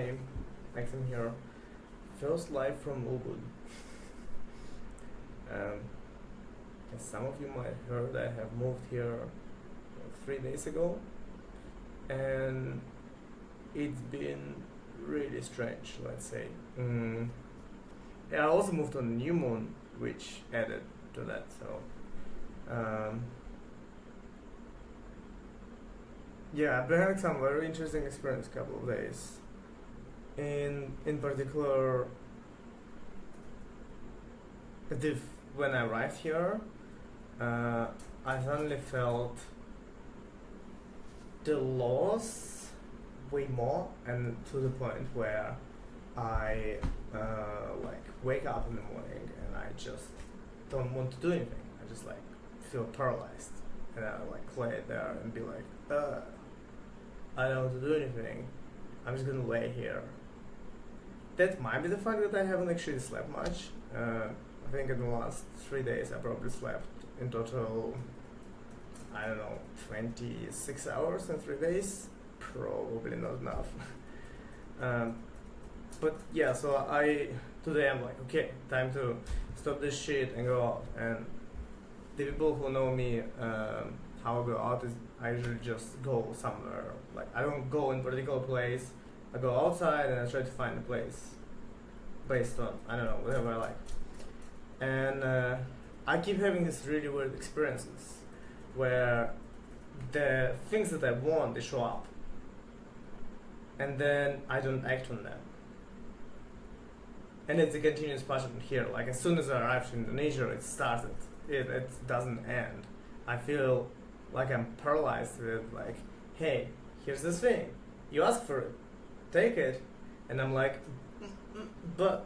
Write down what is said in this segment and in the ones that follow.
my accent here. First live from Ubud. As some of you might have heard, I have moved here 3 days ago, and it's been really strange, let's say. I also moved on a new moon, which added to that. So, yeah, I've been having some very interesting experience couple of days. In particular, when I arrived here, I suddenly felt the loss way more, and to the point where I like wake up in the morning and I just don't want to do anything. I just like feel paralyzed, and I like lay there and be like, I don't want to do anything. I'm just gonna lay here. That might be the fact that I haven't actually slept much. I think in the last 3 days I probably slept in total, I don't know, 26 hours in 3 days. Probably not enough. But yeah, so today I'm like, okay, time to stop this shit and go out. And the people who know me, how I go out is I usually just go somewhere. Like, I don't go in a particular place. I go outside and I try to find a place based on, I don't know, whatever I like. And I keep having these really weird experiences where the things that I want, they show up, and then I don't act on them. And it's a continuous pattern here. Like, as soon as I arrived in Indonesia, it started. It doesn't end. I feel like I'm paralyzed with like, hey, here's this thing. You ask for it, take it, and I'm like, but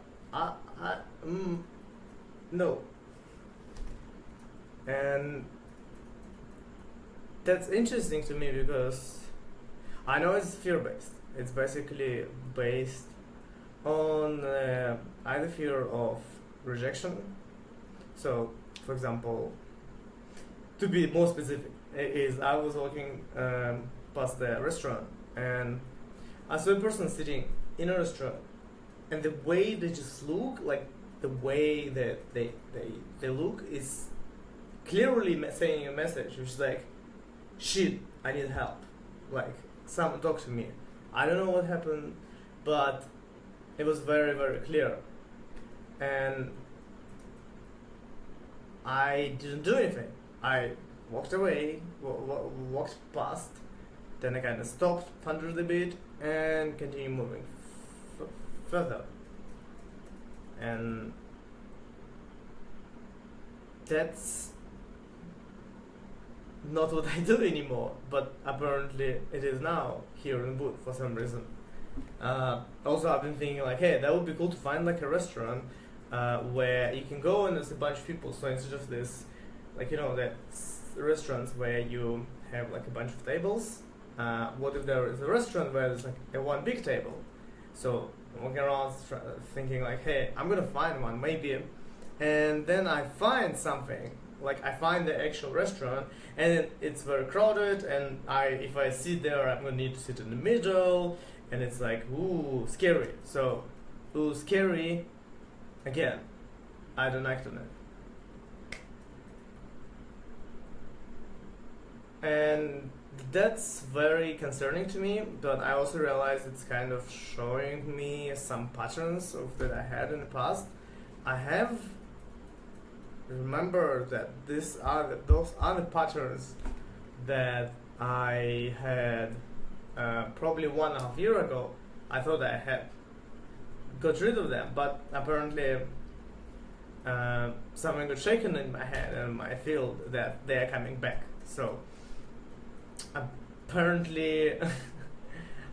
no. And that's interesting to me because I know it's fear-based. It's basically based on either fear of rejection. So, for example, to be more specific, is I was walking past the restaurant and I saw a person sitting in a restaurant, and the way they just look, like the way that they look is clearly saying a message, which is like, shit, I need help. Like, someone talk to me. I don't know what happened, but it was very, very clear. And I didn't do anything. I walked away, walked past, then I kind of stopped, pondered a bit, and continued moving further. And that's not what I do anymore, but apparently it is now here in Booth for some reason. Also, I've been thinking like, hey, that would be cool to find like a restaurant where you can go and there's a bunch of people. So instead of this, like, you know, that restaurants where you have like a bunch of tables, what if there is a restaurant where there's like a one big table? So I'm walking around thinking like, hey, I'm gonna find one maybe, and then I find something. Like, I find the actual restaurant and it's very crowded, and if I sit there, I'm gonna need to sit in the middle, and it's like, ooh, scary. So, ooh, scary, again, I don't act on it. And that's very concerning to me, but I also realize it's kind of showing me some patterns that I had in the past. I have remember that those are the patterns that I had probably 1.5 years ago. I thought I had got rid of them, but apparently something got shaken in my head and I feel that they are coming back. So apparently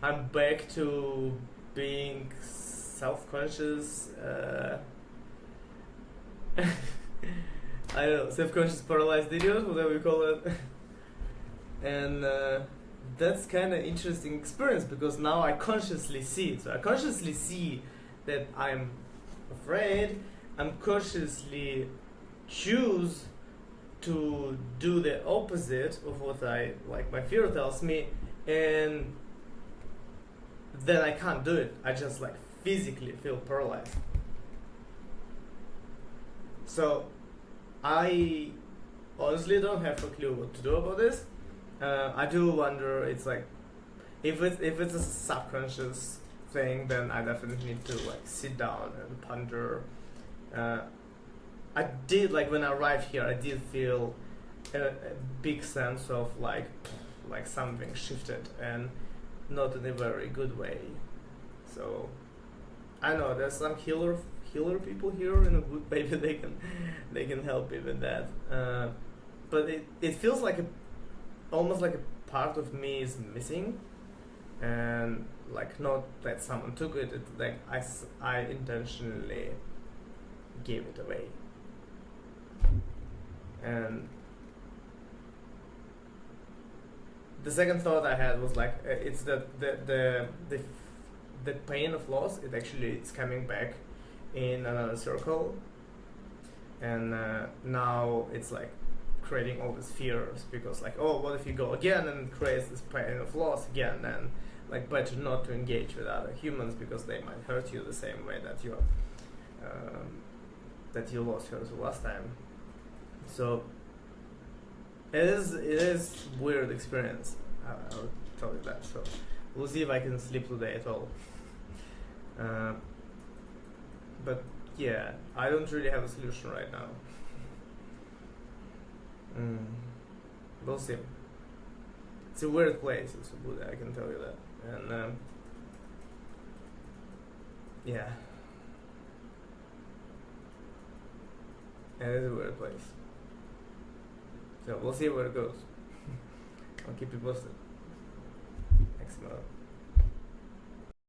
I'm back to being self-conscious, I don't know, self-conscious paralyzed idiot, whatever you call it. And that's kind of interesting experience because now I consciously see it. So I consciously see that I'm afraid. I'm consciously choose to do the opposite of what my fear tells me, and then I can't do it. I just like physically feel paralyzed. So I honestly don't have a clue what to do about this. I do wonder. It's like if it's a subconscious thing, then I definitely need to like sit down and ponder. I did, like when I arrived here, I did feel a big sense of like something shifted, and not in a very good way. So I know there's some healer people here, and maybe they can help me with that. But it feels like almost like a part of me is missing, and like not that someone took it. It's like I intentionally gave it away. And the second thought I had was like it's the pain of loss. It's coming back in another circle, and now it's like creating all these fears, because like, oh, what if you go again and creates this pain of loss again? Then like better not to engage with other humans, because they might hurt you the same way that you lost yours last time. So it is weird experience. I'll tell you that. So we'll see if I can sleep today at all. But yeah, I don't really have a solution right now. We'll see. It's a weird place. It's a Buddha, I can tell you that. And yeah, it is a weird place. So we'll see where it goes. I'll keep you posted. Thanks a lot.